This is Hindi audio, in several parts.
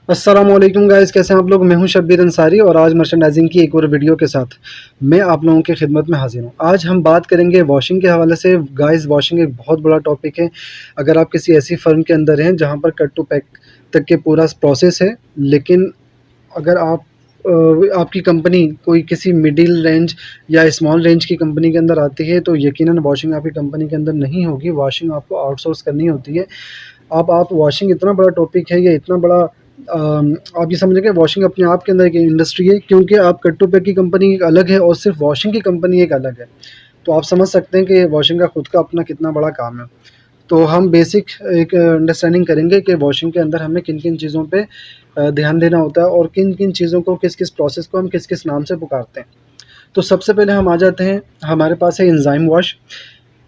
अस्सलाम वालेकुम गाइस, कैसे हैं आप लोग। मैं हूं शब्बीर अंसारी और आज मर्चेंडाइजिंग की एक और वीडियो के साथ मैं आप लोगों की खिदमत में हाजिर हूं। आज हम बात करेंगे वॉशिंग के हवाले से। गाइस, वॉशिंग एक बहुत बड़ा टॉपिक है। अगर आप किसी ऐसी फर्म के अंदर हैं जहां पर कट टू पैक तक के पूरा प्रोसेस है, लेकिन अगर आपकी कंपनी कोई किसी मिडिल रेंज या स्मॉल रेंज की कंपनी के अंदर आती है, तो यकीनन वॉशिंग आपकी कंपनी के अंदर नहीं होगी। वॉशिंग आपको आउटसोर्स करनी होती है। अब आप वॉशिंग इतना बड़ा टॉपिक है, ये इतना बड़ा आप ये समझें कि वॉशिंग अपने आप के अंदर एक इंडस्ट्री है, क्योंकि आप कट्टू पैक की कंपनी एक अलग है और सिर्फ वॉशिंग की कंपनी एक अलग है। तो आप समझ सकते हैं कि वॉशिंग का खुद का अपना कितना बड़ा काम है। तो हम बेसिक एक अंडरस्टैंडिंग करेंगे कि वॉशिंग के अंदर हमें किन किन चीज़ों पे ध्यान देना होता है और किन किन चीज़ों को किस किस प्रोसेस को हम किस किस नाम से पुकारते हैं। तो सबसे पहले हम आ जाते हैं, हमारे पास है एंजाइम वॉश।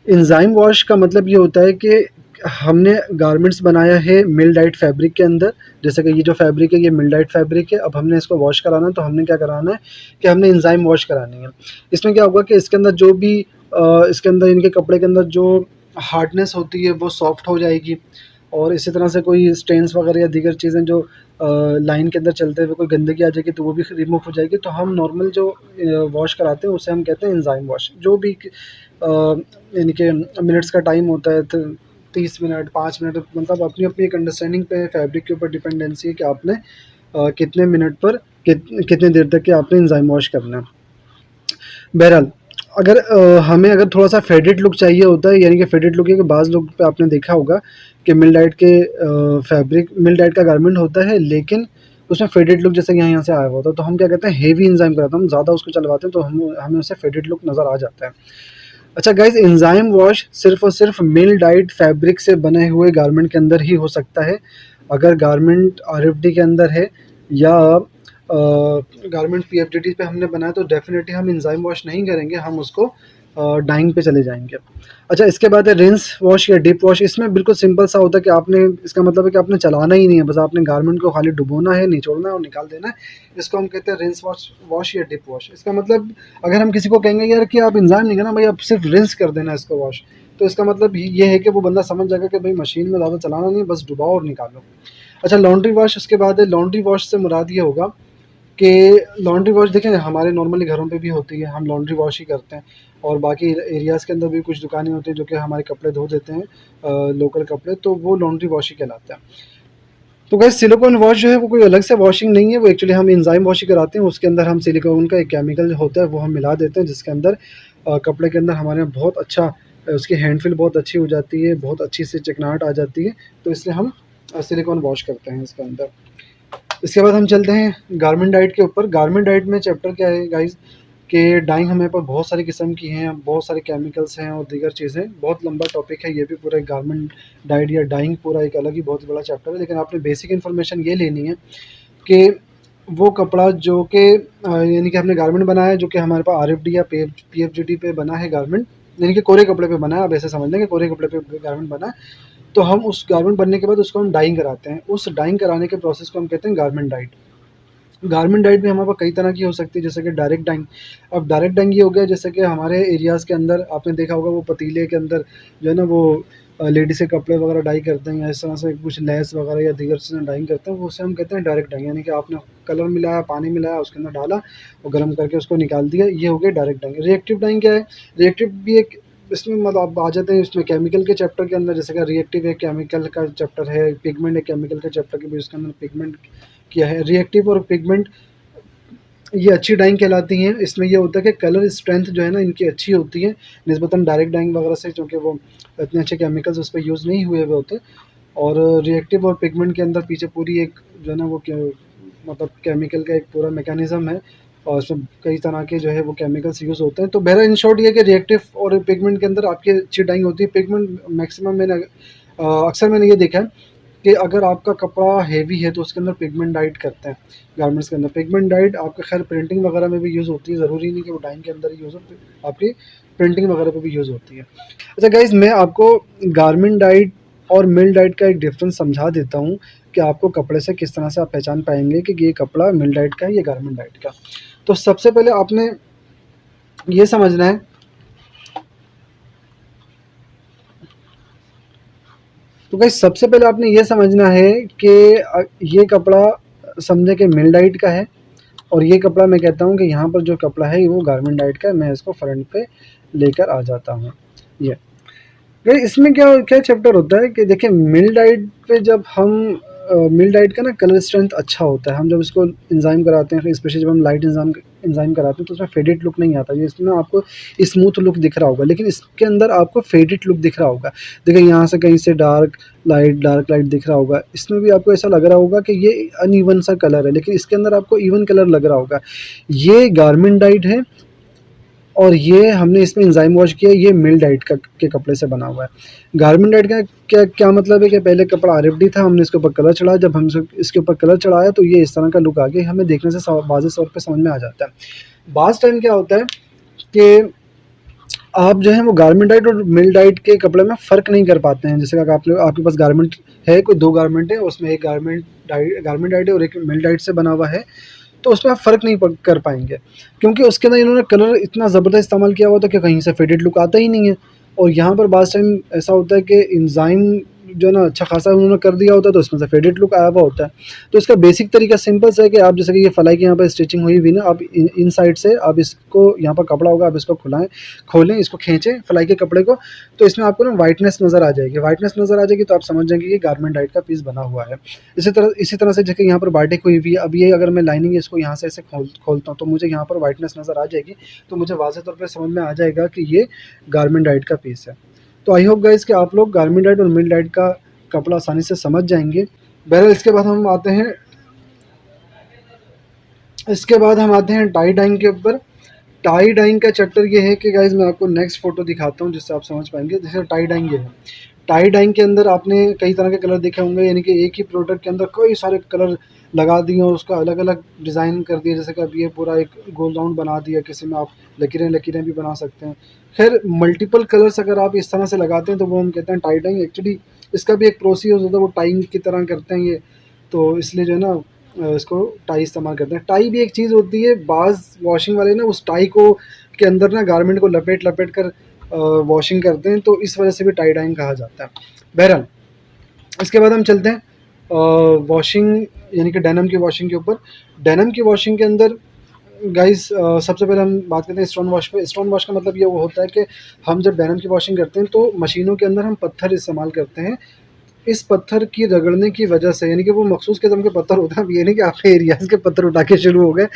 एंजाइम वॉश का मतलब ये होता है कि हमने गारमेंट्स बनाया है मिल डाइट फैब्रिक के अंदर। जैसे कि ये जो फैब्रिक है, ये मिल डाइट फैब्रिक है। अब हमने इसको वॉश कराना है, तो हमने क्या कराना है कि हमने एंजाइम वॉश करानी है। इसमें क्या होगा कि इसके अंदर जो भी इसके अंदर इनके कपड़े के अंदर जो हार्डनेस होती है वो सॉफ्ट हो जाएगी, और इसी तरह से कोई स्टेन्स वगैरह या दीगर चीज़ें जो लाइन के अंदर चलते हुए कोई गंदगी आ जाएगी तो वो भी रिमूव हो जाएगी। तो हम नॉर्मल जो वॉश कराते हैं उसे हम कहते हैं एंजाइम वॉश। जो भी यानी कि मिनट्स का टाइम होता है, 30 मिनट 5 मिनट, मतलब अपनी अपनी एक अंडरस्टैंडिंग पे फैब्रिक के ऊपर डिपेंडेंसी है कि आपने कितने मिनट पर कितने देर तक के आपने एंजाइम वॉश करना है। बहरहाल, अगर हमें अगर थोड़ा-सा फेडेड लुक चाहिए होता है, यानी कि फेडेड लुक है कि बाज़ लोग पे आपने देखा होगा कि मिल डाइट के फैब्रिक मिल डाइट का गारमेंट होता है, लेकिन उसमें फेडेड लुक जैसे कि यहाँ से आया हुआ होता है। तो हम क्या कहते हैं, हेवी एंजाइम कराते हैं, हम ज़्यादा उसको चलवाते हैं, तो हमें उससे फेडेड लुक नज़र आ जाता है। अच्छा गाइज़, एंजाइम वॉश सिर्फ़ और सिर्फ़ मिल डाइट फैब्रिक से बने हुए गारमेंट के अंदर ही हो सकता है। अगर गारमेंट आरएफडी के अंदर है या गारमेंट पीएफडीडी पे हमने बनाया, तो डेफ़िनेटली हम एंजाइम वॉश नहीं करेंगे, हम उसको डाइंग पे चले जाएँगे। अच्छा, इसके बाद है रिंस वॉश या डिप वॉश। इसमें बिल्कुल सिंपल सा होता है कि आपने इसका मतलब है कि आपने चलाना ही नहीं है, बस आपने गारमेंट को खाली डुबोना है, निचोड़ना है और निकाल देना है। इसको हम कहते हैं रिंस वॉश वॉश या डिप वॉश। इसका मतलब अगर हम किसी को कहेंगे यार कि आप एंजाइम नहीं करना भाई, आप सिर्फ रिंस कर देना इसको वॉश, तो इसका मतलब ये है कि वो बंदा समझ जाएगा कि भाई मशीन में ज़्यादा चलाना नहीं है, बस डुबाओ और निकालो। अच्छा, लॉन्ड्री वॉश उसके बाद है। लॉन्ड्री वॉश से मुराद ये होगा कि लॉन्ड्री वॉश देखें हमारे नॉर्मली घरों पे भी होती है, हम लॉन्ड्री वॉश ही करते हैं। और बाकी एरियाज़ के अंदर भी कुछ दुकानें होती हैं जो कि हमारे कपड़े धो देते हैं, लोकल कपड़े, तो वो लॉन्ड्री वॉश ही कहलाता है। तो गाइस, सिलिकॉन वॉश जो है वो कोई अलग से वॉशिंग नहीं है, वो एक्चुअली हम एंजाइम वॉश ही कराते हैं। उसके अंदर हम सिलिकॉन का एक केमिकल होता है वो हम मिला देते हैं, जिसके अंदर कपड़े के अंदर हमारे यहाँ बहुत अच्छा उसकी हैंड फील बहुत अच्छी हो जाती है, बहुत अच्छी से चिकनाहट आ जाती है। तो इसलिए हम सिलिकॉन वॉश करते हैं इसके अंदर। इसके बाद हम चलते हैं गारमेंट डाइट के ऊपर। गारमेंट डाइट में चैप्टर क्या है गाइस, कि डाइंग हमारे पास बहुत सारी किस्म की हैं, बहुत सारे केमिकल्स हैं और दीगर चीज़ें। बहुत लंबा टॉपिक है ये भी, पूरा एक गारमेंट डाइट या डाइंग पूरा एक अलग ही बहुत बड़ा चैप्टर है। लेकिन आपने बेसिक इन्फॉर्मेशन ये लेनी है कि वो कपड़ा जो कि यानी कि हमने गारमेंट बनाया है, जो कि हमारे पास आरएफडी या पीएफजीडी पे बना है गारमेंट, यानी कि कोरे कपड़े पे बना है। आप ऐसे समझ लें कि कोरे कपड़े पे गारमेंट बना है। तो हम उस गारमेंट बनने के बाद उसको हम डाइंग कराते हैं। उस डाइंग कराने के प्रोसेस को हम कहते हैं गारमेंट डाइट। गारमेंट डाइट भी हमारे पास कई तरह की हो सकती है, जैसे कि डायरेक्ट डाइंग। अब डायरेक्ट डाइंग ये हो गया, जैसे कि हमारे एरियाज़ के अंदर आपने देखा होगा वो पतीले के अंदर जो है ना वो लेडीज़ के कपड़े वगैरह डाई करते हैं, या इस तरह से कुछ लेस वगैरह या दीगर चीज़ें डाइंग करते हैं, वो उसे हम कहते हैं डायरेक्ट डाइंग। यानी कि आपने कलर मिलाया, पानी मिलाया, उसके अंदर डाला और गर्म करके उसको निकाल दिया, ये हो गया डायरेक्ट डाइंग। रिएक्टिव डाइंग क्या है? रिएक्टिव भी एक, इसमें मतलब आप आ जाते हैं इसमें केमिकल के चैप्टर के अंदर। जैसे कि रिएक्टिव एक केमिकल का चैप्टर है, पिगमेंट एक केमिकल का चैप्टर के भी उसके अंदर पिगमेंट किया है। रिएक्टिव और पिगमेंट ये अच्छी डाइंग कहलाती हैं। इसमें ये होता है कि कलर स्ट्रेंथ जो है ना इनकी अच्छी होती है निस्बतन डायरेक्ट डाइंग वगैरह से, क्योंकि वो इतने अच्छे केमिकल्स उस पे यूज़ नहीं हुए हुए होते। और रिएक्टिव और पिगमेंट के अंदर पीछे पूरी एक जो है ना वो मतलब केमिकल का एक पूरा मैकेनिज़्म है, और उसमें कई तरह के जो है वो केमिकल्स यूज़ होते हैं। तो बहरहाल इन शॉर्ट ये है कि रिएक्टिव और पिगमेंट के अंदर आपकी अच्छी डाइंग होती है। पिगमेंट मैक्सिमम अक्सर मैंने ये देखा है कि अगर आपका कपड़ा हेवी है तो उसके अंदर पिगमेंट डाइट करते हैं। गारमेंट्स के अंदर पिगमेंट डाइट आपके खैर प्रिंटिंग वगैरह में भी यूज़ होती है, ज़रूरी नहीं कि वो डाइंग के अंदर ही यूज़ हो, आपकी प्रिंटिंग वगैरह पे भी यूज़ होती है। अच्छा गाइज़, मैं आपको गारमेंट डाइट और मिल डाइट का एक डिफरेंस समझा देता हूँ कि आपको कपड़े से किस तरह से आप पहचान पाएंगे कि ये कपड़ा मिल डाइट का है या गारमेंट डाइट का। तो सबसे पहले आपने ये समझना है, तो गाइस सबसे पहले आपने ये समझना है कि ये कपड़ा समझे कि मिल डाइट का है, और ये कपड़ा मैं कहता हूँ कि यहाँ पर जो कपड़ा है वो गारमेंट डाइट का है। मैं इसको फ्रंट पे लेकर आ जाता हूँ। ये भाई इसमें क्या क्या चैप्टर होता है कि देखिए मिल डाइट पे जब हम मिल डाइट का ना कलर स्ट्रेंथ अच्छा होता है। हम जब इसको एंजाइम कराते हैं, स्पेशली जब हम लाइट एंजाइम कराते हैं, तो उसमें फेडेड लुक नहीं आता। ये इसमें आपको स्मूथ लुक दिख रहा होगा, लेकिन इसके अंदर आपको फेडेड लुक दिख रहा होगा। देखिए यहाँ से कहीं से डार्क लाइट दिख रहा होगा। इसमें भी आपको ऐसा लग रहा होगा कि ये अनइवन सा कलर है, लेकिन इसके अंदर आपको इवन कलर लग रहा होगा। ये गारमेंट डाइट है, और ये हमने इसमें एंजाइम वॉश किया। ये मिल डाइट का के कपड़े से बना हुआ है। गारमेंट डाइट का क्या क्या मतलब है कि पहले कपड़ा आरएफडी था, हमने इसके ऊपर कलर चढ़ाया। जब हम इसके ऊपर कलर चढ़ाया तो ये इस तरह का लुक आ गया। हमें देखने से वाज़ेह तौर पे समझ में आ जाता है। बाज़ टाइम क्या होता है कि आप जो है वो गारमेंट डाइट और मिल डाइट के कपड़े में फ़र्क नहीं कर पाते हैं। जैसे कि आपके पास गारमेंट है, कोई 2 गारमेंट है, उसमें एक गारमेंट डाइट है और एक मिल डाइट से बना हुआ है, तो उसमें आप फ़र्क नहीं कर पाएँगे, क्योंकि उसके अंदर इन्होंने कलर इतना ज़बरदस्त इस्तेमाल किया हुआ था कि कहीं से फेडेड लुक आता ही नहीं है। और यहाँ पर बाज़ टाइम ऐसा होता है कि एंजाइम जो है ना अच्छा खासा उन्होंने कर दिया होता है, तो उसमें से फेडेड लुक आया हुआ होता है। तो इसका बेसिक तरीका सिंपल सा है कि आप जैसे कि ये फलाई की यहाँ पर स्टिचिंग हुई हुई ना, आप इन साइड से आप इसको, यहाँ पर कपड़ा होगा, आप इसको खोलें, इसको खींचें फलाई के कपड़े को, तो इसमें आपको ना वाइटनेस नज़र आ जाएगी। वाइटनेस नज़र आ जाएगी तो आप समझ जाएंगे कि ये गारमेंट डाइट का पीस बना हुआ है। इसी तरह से जैसे यहाँ पर बाटिक हुई हुई है, अब ये अगर मैं लाइनिंग इसको यहाँ से ऐसे खोलता हूँ, तो मुझे यहाँ पर वाइटनेस नज़र आ जाएगी, तो मुझे वाज़ेह तौर पर समझ में आ जाएगा कि ये गारमेंट डाइट का पीस है। तो आई होप गाइस कि आप लोग गारमेंट डाइट और मिल डाइट का कपड़ा आसानी से समझ जाएंगे। बहरहाल इसके बाद हम आते हैं टाई डाइंग के ऊपर। टाई डाइंग का चैप्टर ये है कि गाइस मैं आपको नेक्स्ट फोटो दिखाता हूँ जिससे आप समझ पाएंगे। जैसे टाई डाइंग ये है। टाई डाइंग के अंदर आपने कई तरह के कलर देखे होंगे, यानी कि एक ही प्रोडक्ट के अंदर कई सारे कलर लगा दिए और उसका अलग अलग डिज़ाइन कर दिया। जैसे कि अब ये पूरा एक गोल राउंड बना दिया, किसी में आप लकीरें भी बना सकते हैं। खैर मल्टीपल कलर्स अगर आप इस तरह से लगाते हैं तो वो हम कहते हैं टाई डाइंग। एक्चुअली इसका भी एक प्रोसीजर होता है, वो टाइंग की तरह करते हैं ये, तो इसलिए जो है ना इसको टाई इस्तेमाल करते हैं। टाई भी एक चीज़ होती है, बाज़ वॉशिंग वाले ना उस टाई को के अंदर ना गारमेंट को लपेट कर वॉशिंग करते हैं, तो इस वजह से भी टाई डाइंग कहा जाता है। बहरहाल इसके बाद हम चलते हैं वॉशिंग यानी कि डेनिम की वॉशिंग के ऊपर। डेनिम की वॉशिंग के अंदर गाइस सबसे पहले हम बात करते हैं स्टोन वॉश पे। स्टोन वॉश का मतलब ये वो होता है कि हम जब डेनिम की वॉशिंग करते हैं तो मशीनों के अंदर हम पत्थर इस्तेमाल करते हैं। इस पत्थर की रगड़ने की वजह से, यानी कि वो मखसूस किस्म के पत्थर होते हैं। अब ये नहीं कि आपके एरियाज़ के पत्थर उठा के शुरू हो गए।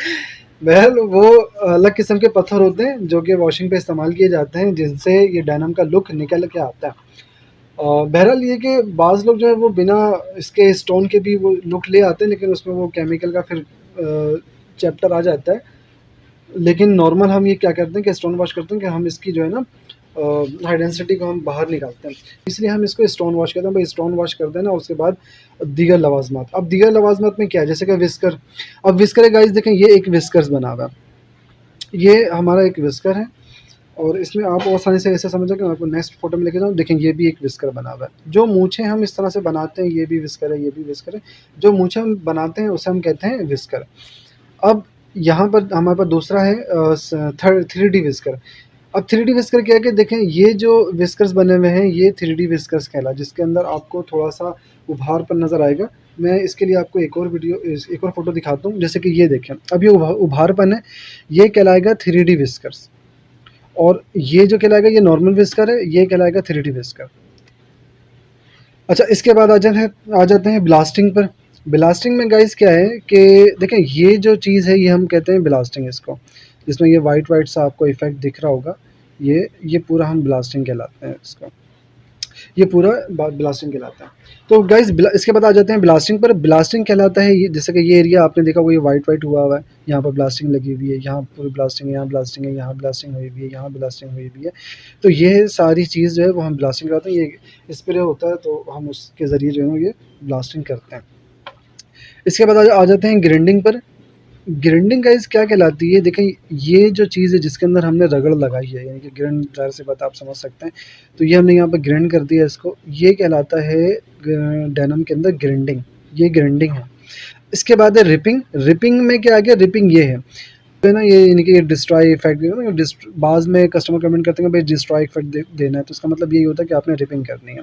बहरहाल वो अलग किस्म के पत्थर होते हैं जो कि वॉशिंग पे इस्तेमाल किए जाते हैं, जिनसे ये डेनिम का लुक निकल के आता है। बहरहाल ये कि बाज़ लोग जो है वो बिना इसके स्टोन के भी वो लुक ले आते हैं, लेकिन उसमें वो केमिकल का फिर चैप्टर आ जाता है। लेकिन नॉर्मल हम ये क्या करते हैं कि स्टोन वॉश करते हैं कि हम इसकी जो है ना हाई डेंसिटी को हम बाहर निकालते हैं, इसलिए हम इसको स्टोन वॉश कहते हैं। भाई स्टोन वॉश कर देना, उसके बाद दीगर लवाजमात। अब दीगर लवाजमात में क्या है, जैसे कि विस्कर। अब विस्कर है गाइस, देखें ये एक विस्कर्स बना हुआ है, ये हमारा एक विस्कर है, और इसमें आप आसानी से ऐसे समझें कि मैं आपको नेक्स्ट फोटो में लेके जाऊँ। देखें ये भी एक विस्कर बना हुआ है। जो मूछें हम इस तरह से बनाते हैं, ये भी विस्कर है, ये भी विस्कर है। जो मूछें हम बनाते हैं उसे हम कहते हैं विस्कर। अब यहाँ पर हमारे पास दूसरा है 3D विस्कर। अब 3D विस्कर क्या है कि देखें ये जो विस्कर्स बने हुए हैं ये 3D विस्कर्स कहला, जिसके अंदर आपको थोड़ा सा उभारपन नज़र आएगा। मैं इसके लिए आपको एक और फ़ोटो दिखाता हूँ। जैसे कि ये देखें, अब ये उभारपन है, ये कहलाएगा 3D विस्कर्स। और ये जो कहलाएगा ये नॉर्मल विस्कर है, ये कहलाएगा 3D विस्कर। अच्छा, इसके बाद आ जाते हैं ब्लास्टिंग पर। ब्लास्टिंग में गाइस क्या है कि देखें ये जो चीज़ है ये हम कहते हैं ब्लास्टिंग इसको, जिसमें ये वाइट सा आपको इफेक्ट दिख रहा होगा, ये पूरा हम ब्लास्टिंग कहलाते हैं इसको। ये पूरा ब्लास्टिंग कहलाता है। तो गाइस इसके बाद आ जाते हैं ब्लास्टिंग पर। ब्लास्टिंग कहलाता है ये, जैसे कि ये एरिया आपने देखा वो ये वाइट हुआ है, यहाँ पर ब्लास्टिंग लगी हुई है, यहाँ पूरी ब्लास्टिंग है, यहाँ ब्लास्टिंग है, यहाँ ब्लास्टिंग हुई हुई है, यहाँ ब्लास्टिंग हुई हुई है। तो ये सारी चीज़ जो है वो हम ब्लास्टिंग कराते हैं। ये स्प्रे होता है तो हम उसके ज़रिए जो है ये ब्लास्टिंग करते हैं। इसके बाद आ जाते हैं ग्राइंडिंग पर। ग्राइंडिंग गाइस क्या कहलाती है, देखें ये जो चीज़ है जिसके अंदर हमने रगड़ लगाई है, यानी कि ग्राइंड, ज़ाहिर सी बात आप समझ सकते हैं। तो ये हमने यहाँ पर ग्राइंड कर दिया इसको, ये कहलाता है डेनिम के अंदर ग्राइंडिंग, ये ग्राइंडिंग है। इसके बाद है रिपिंग। रिपिंग में क्या आ गया, रिपिंग ये है तो है ना, ये यानी कि डिस्ट्रॉय इफेक्ट। बाद में कस्टमर कमेंट करते हैं भाई डिस्ट्रॉय इफेक्ट देना है, तो इसका मतलब यही होता है कि आपने रिपिंग करनी है।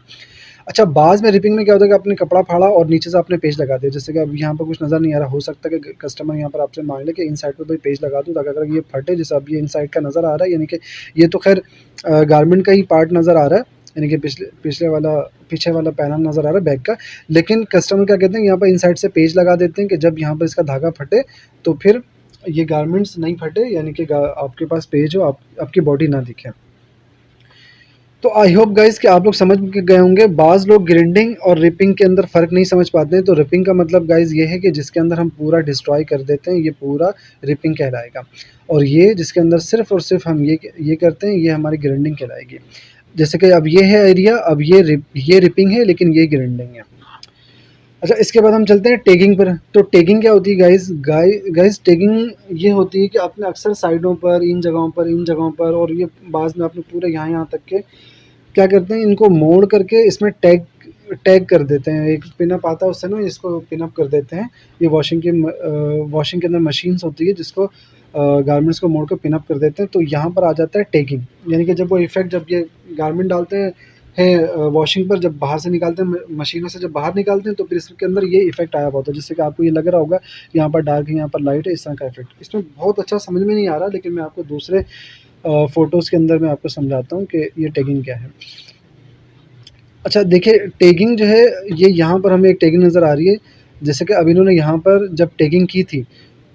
अच्छा, बाज़ में रिपिंग में क्या होता है कि आपने कपड़ा फाड़ा और नीचे से आपने पेच लगा दिया, जैसे कि अब यहाँ पर कुछ नज़र नहीं आ रहा, हो सकता है कि कस्टमर यहाँ पर आपसे मांग ले कि इन साइड पे भाई पेच लगा दूँ ताकि अगर ये फटे, जैसे अब ये इन साइड का नज़र आ रहा है, यानी कि ये तो खैर गारमेंट का ही पार्ट नज़र आ रहा है, यानी कि पिछले वाला पीछे वाला पैनल नज़र आ रहा है बैक का। लेकिन कस्टमर क्या कहते हैं, यहाँ पर इन साइड से पेच लगा देते हैं कि जब यहाँ पर इसका धागा फटे तो फिर ये गारमेंट्स नहीं फटे, यानी कि आपके पास पेज हो, आपकी बॉडी ना दिखे। तो आई होप गाइस कि आप लोग समझ गए होंगे। बाज़ लोग ग्राइंडिंग और रिपिंग के अंदर फ़र्क नहीं समझ पाते हैं। तो रिपिंग का मतलब गाइस ये है कि जिसके अंदर हम पूरा डिस्ट्रॉय कर देते हैं, ये पूरा रिपिंग कहलाएगा। और ये जिसके अंदर सिर्फ़ और सिर्फ़ हम ये करते हैं, ये हमारी ग्राइंडिंग कहलाएगी। जैसे कि अब ये है एरिया, अब ये रिपिंग है, लेकिन ये ग्राइंडिंग है। अच्छा, इसके बाद हम चलते हैं टैगिंग पर। तो टैगिंग क्या होती है गाइस? टैगिंग ये होती है कि आपने अक्सर साइडों पर, इन जगहों पर और ये बाज़ में आपने पूरे यहाँ तक के क्या करते हैं, इनको मोड़ करके इसमें टैग टैग कर देते हैं। एक पिन अप आता है, उससे ना इसको पिन अप कर देते हैं। ये वॉशिंग के अंदर मशीन्स होती है जिसको गारमेंट्स को मोड़ कर पिन अप कर देते हैं। तो यहाँ पर आ जाता है टैगिंग, यानी कि जब वो इफ़ेक्ट, जब ये गारमेंट डालते हैं वॉशिंग पर, जब बाहर से निकालते हैं मशीनों से, जब बाहर निकालते हैं तो फिर इसके अंदर ये इफ़ेक्ट आया हुआ होता है, जिससे कि आपको ये लग रहा होगा यहाँ पर डार्क है, यहाँ पर लाइट है, इस तरह का इफ़ेक्ट। इसमें बहुत अच्छा समझ में नहीं आ रहा, लेकिन मैं आपको दूसरे फ़ोटोज़ के अंदर मैं आपको समझाता हूँ कि ये टैगिंग क्या है। अच्छा देखिए, टैगिंग जो है, ये यहाँ पर हमें एक टैगिंग नज़र आ रही है। जैसे कि अब इन्होंने यहाँ पर जब टैगिंग की थी,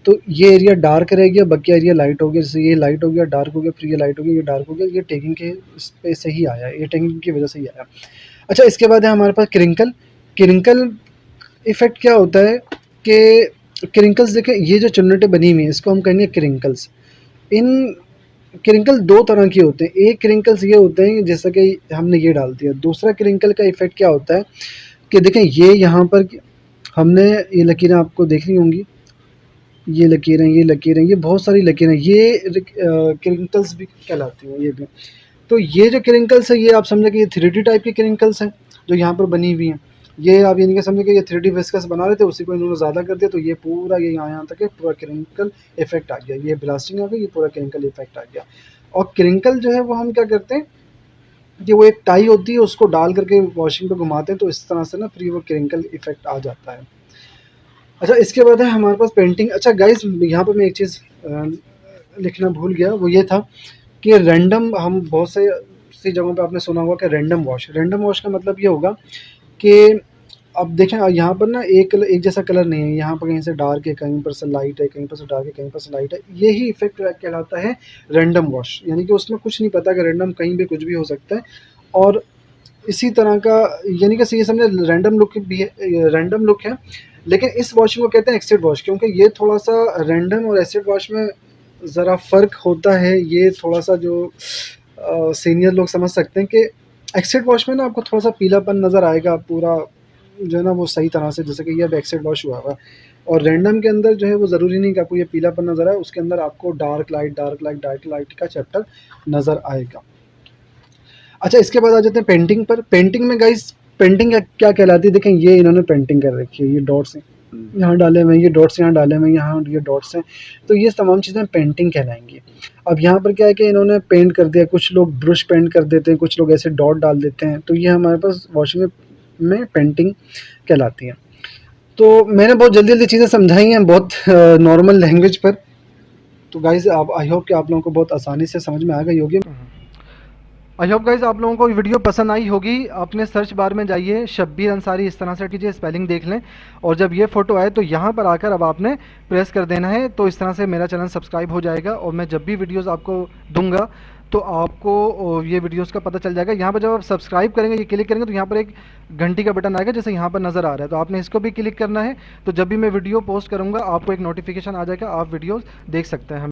तो ये एरिया डार्क रह गया, बाकी एरिया लाइट हो गया। जैसे ये लाइट हो गया, डार्क हो गया, फिर ये लाइट हो गया, ये डार्क हो गया। ये टैगिंग के इस पे से ही आया है, ये टैगिंग की वजह से ही आया। अच्छा, इसके बाद है हमारे पास क्रिंकल। क्रिंकल इफ़ेक्ट क्या होता है कि क्रिंकल्स देखें, ये जो चुन्नटें बनी हुई हैं, इसको हम कहेंगे क्रिंकल्स। इन क्रिंकल 2 तरह के होते हैं। एक क्रिंकल्स ये होते हैं जैसा कि हमने ये डाल दिया। दूसरा क्रिंकल का इफ़ेक्ट क्या होता है कि देखें, ये यहाँ पर हमने ये लकीरें आपको दिख रही होंगी, ये बहुत सारी लकीरें, ये क्रिंकल्स भी कहलाती हैं ये भी। तो ये जो क्रिंकल्स है, ये आप समझे कि ये 3D टाइप की क्रिंकल्स हैं जो यहाँ पर बनी हुई हैं। ये आप ये नहीं कह समझे कि ये 3D विस्कस बना रहे थे, उसी को इन्होंने ज़्यादा कर दिया, तो ये पूरा ये यहाँ तक है, पूरा क्रिंकल इफ़ेक्ट आ गया। ये ब्लास्टिंग आ गई, ये पूरा क्रिंकल इफ़ेक्ट आ गया। और क्रिंकल जो है वो हम क्या करते हैं कि वो एक टाई होती है, उसको डाल करके वॉशिंग पे घुमाते हैं, तो इस तरह से ना फिर वो क्रिंकल इफ़ेक्ट आ जाता है। अच्छा, इसके बाद है हमारे पास पेंटिंग। अच्छा गाइस, यहाँ पर मैं एक चीज़ लिखना भूल गया, वो ये था कि रैंडम, हम बहुत से सी जगहों पे आपने सुना होगा कि रैंडम वॉश का मतलब ये होगा कि अब देखें, यहाँ पर ना एक जैसा कलर नहीं है। यहाँ पर कहीं से डार्क है, कहीं पर से लाइट है, कहीं पर से डार्क है, कहीं पर से लाइट है। यही इफ़ेक्ट कहलाता है रैंडम वॉश, यानी कि उसमें कुछ नहीं पता कि रैंडम कहीं भी कुछ भी हो सकता है। और इसी तरह का, यानी कि ये समझे रैंडम लुक भी है, रैंडम लुक है। लेकिन इस वॉशिंग को कहते हैं एसिड वॉश, क्योंकि ये थोड़ा-सा रैंडम और एसिड वॉश में ज़रा फ़र्क होता है। ये थोड़ा-सा जो सीनियर लोग समझ सकते हैं कि एसिड वॉश में ना आपको थोड़ा-सा पीलापन नज़र आएगा, पूरा जो है ना वो सही तरह से, जैसे कि ये अब एसिड वॉश हुआ हुआ। और रैंडम के अंदर जो है वो ज़रूरी नहीं कि आपको ये पीलापन नज़र आए, उसके अंदर आपको डार्क लाइट का चैप्टर नज़र आएगा। अच्छा, इसके बाद आ जाते हैं पेंटिंग पर। पेंटिंग में गाइस, पेंटिंग क्या कहलाती है? देखें, ये इन्होंने पेंटिंग कर रखी है, ये डॉट्स हैं यहाँ डाले हुए हैं, ये डॉट्स यहाँ डाले हुए हैं, यहाँ ये डॉट्स हैं, तो ये तमाम चीज़ें पेंटिंग कहलाएंगी। अब यहाँ पर क्या है कि इन्होंने पेंट कर दिया, कुछ लोग ब्रश पेंट कर देते हैं, कुछ लोग ऐसे डॉट डाल देते हैं, तो ये हमारे पास वॉशिंग में पेंटिंग कहलाती है। तो मैंने बहुत जल्दी जल्दी चीज़ें समझाई हैं, बहुत नॉर्मल लैंग्वेज पर। तो गाइस, आप आई होप कि आप लोगों को बहुत आसानी से समझ में आ गई होगी। आई होप गाइज आप लोगों को ये वीडियो पसंद आई होगी। अपने सर्च बार में जाइए, शब्बीर अंसारी इस तरह से कीजिए, स्पेलिंग देख लें, और जब ये फ़ोटो आए तो यहाँ पर आकर अब आपने प्रेस कर देना है। तो इस तरह से मेरा चैनल सब्सक्राइब हो जाएगा, और मैं जब भी वीडियोस आपको दूंगा तो आपको ये वीडियोस का पता चल जाएगा। यहाँ पर जब आप सब्सक्राइब करेंगे, ये क्लिक करेंगे, तो यहाँ पर एक घंटी का बटन आएगा, जैसे यहाँ पर नज़र आ रहा है, तो आपने इसको भी क्लिक करना है। तो जब भी मैं वीडियो पोस्ट करूँगा आपको एक नोटिफिकेशन आ जाएगा, आप वीडियोज़ देख सकते हैं।